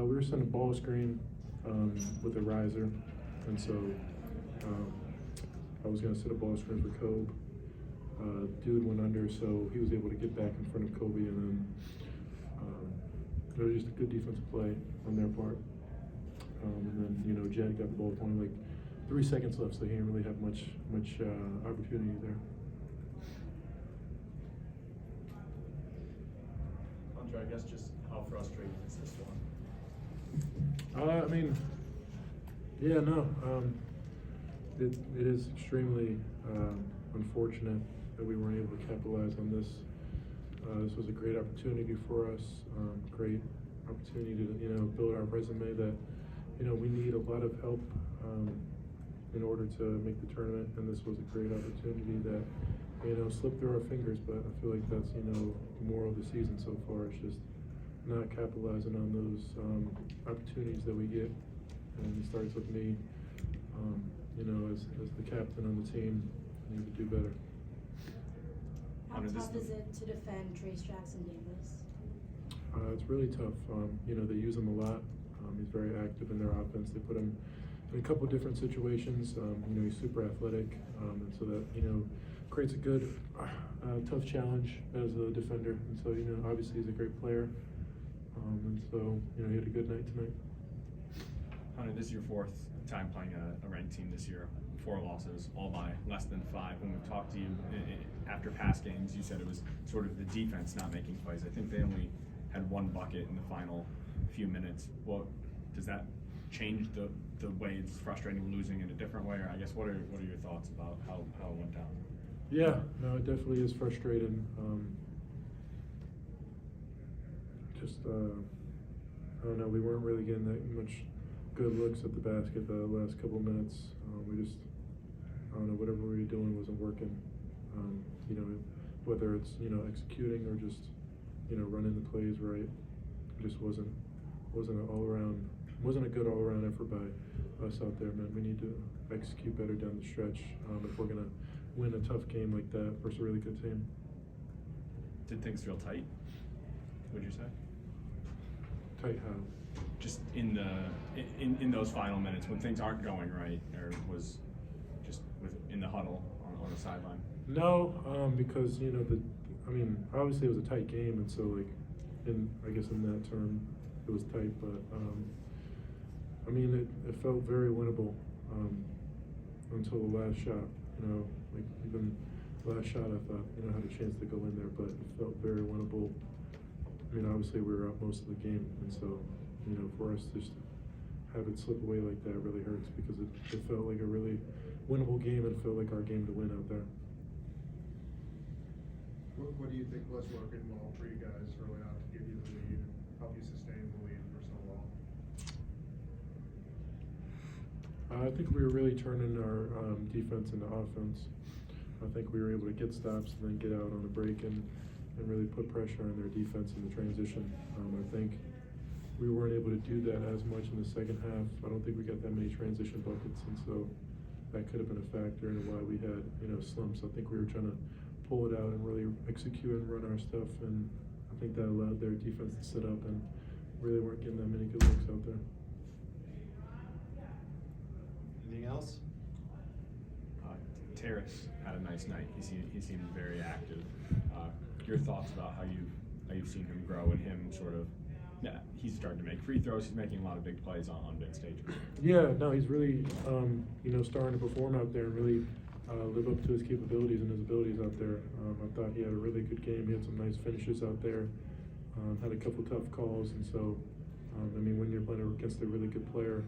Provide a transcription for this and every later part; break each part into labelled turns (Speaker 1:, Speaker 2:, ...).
Speaker 1: we were sent a ball screen with a riser, and so I was going to set a ball screen for Kobe. Dude went under, so he was able to get back in front of Kobe, and then it was just a good defensive play on their part. And then Jed got the ball with only like 3 seconds left, so he didn't really have much opportunity there.
Speaker 2: Andre, I guess just how frustrating is this one?
Speaker 1: It is extremely unfortunate that we weren't able to capitalize on this. This was a great opportunity for us, great opportunity to build our resume that we need a lot of help in order to make the tournament, and this was a great opportunity that slipped through our fingers. But I feel like that's the moral of the season so far. It's just not capitalizing on those opportunities that we get, and it starts with me. As the captain on the team, I need to do better.
Speaker 3: How tough is it to defend Trace Jackson-Davis?
Speaker 1: It's really tough. They use him a lot. He's very active in their offense. They put him in a couple different situations. He's super athletic, and so that creates a good, tough challenge as a defender. And so obviously he's a great player, and so he had a good night tonight.
Speaker 2: Hunter, this is your 4th time playing a ranked team this year. 4 losses, all by less than 5. When we've talked to you after past games, you said it was sort of the defense not making plays. I think they only had 1 bucket in the final few minutes. Well, does that change the way it's frustrating losing in a different way? Or I guess what are your thoughts about how it went down?
Speaker 1: Yeah, no, it definitely is frustrating. I don't know, we weren't really getting that much good looks at the basket the last couple minutes. I don't know, whatever we were doing wasn't working. Whether it's executing or just running the plays right, it just wasn't a good all around effort by us out there, man. We need to execute better down the stretch if we're gonna win a tough game like that versus a really good team.
Speaker 2: Did things feel tight, would you say?
Speaker 1: Tight how?
Speaker 2: Just in those final minutes when things aren't going right, or was just in the huddle on the sideline?
Speaker 1: No, because obviously it was a tight game, and so I guess in that term it was tight, but it felt very winnable until the last shot. Even the last shot I thought had a chance to go in there, but it felt very winnable. Obviously we were up most of the game, and so for us to just have it slip away like that really hurts, because it felt like a really winnable game, and it felt like our game to win out there.
Speaker 4: What do you think was working well for you guys early on to give you the lead, help you sustain the lead for so long?
Speaker 1: I think we were really turning our defense into offense. I think we were able to get stops and then get out on the break and really put pressure on their defense in the transition. I think we weren't able to do that as much in the second half. I don't think we got that many transition buckets, and so that could have been a factor in why we had slumps. I think we were trying to pull it out and really execute and run our stuff, and I think that allowed their defense to sit up, and really weren't getting that many good looks out there.
Speaker 5: Anything else?
Speaker 2: Terrace had a nice night. He seemed very active. Your thoughts about how you've seen him grow and him sort of, he's starting to make free throws. He's making a lot of big plays on big stages.
Speaker 1: Yeah, no, he's really starting to perform out there and really live up to his capabilities and his abilities out there. I thought he had a really good game. He had some nice finishes out there. Had a couple tough calls, and so when you're playing against a really good player,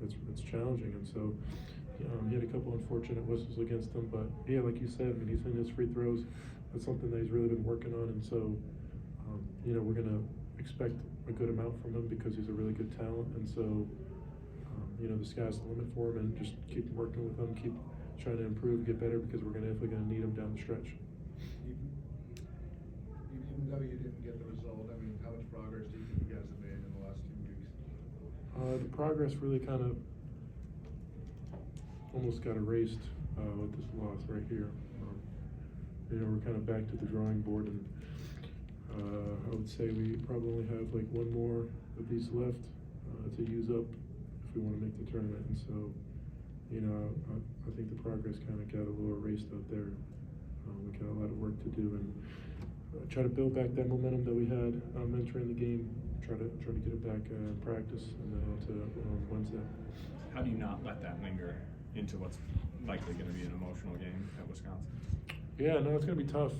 Speaker 1: it's challenging, and so he had a couple unfortunate whistles against him. But yeah, like you said, he's hitting his free throws. That's something that he's really been working on, and so we're gonna expect a good amount from him because he's a really good talent, and so the sky's the limit for him, and just keep working with him, keep trying to improve, get better, because we're definitely gonna need him down the stretch.
Speaker 4: Even though you didn't get the result, how much progress do you think you guys have made in the last 2 weeks?
Speaker 1: The progress really kind of almost got erased with this loss right here. We're kind of back to the drawing board, and I would say we probably only have like one more of these left, to use up if we wanna make the tournament, and so, you know, I think the progress kinda got a little erased out there. We got a lot of work to do, and try to build back that momentum that we had entering the game, try to get it back in practice, and then on to Wednesday.
Speaker 2: How do you not let that linger into what's likely going to be an emotional game at Wisconsin?
Speaker 1: Yeah, no, it's gonna be tough.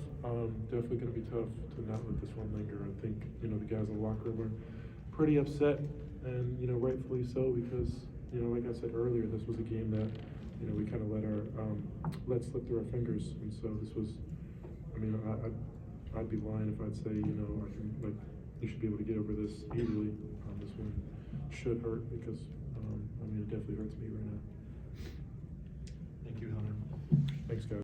Speaker 1: Definitely gonna be tough to not let this one linger. I think, you know, the guys in the locker room are pretty upset, and, you know, rightfully so, because, you know, like I said earlier, this was a game that, you know, we kind of let slip through our fingers, and so this was, I mean, I'd be lying if I'd say, you know, we should be able to get over this easily. This one should hurt because, I mean, it definitely hurts me right now.
Speaker 5: Thank you, Hunter.
Speaker 1: Thanks, guys.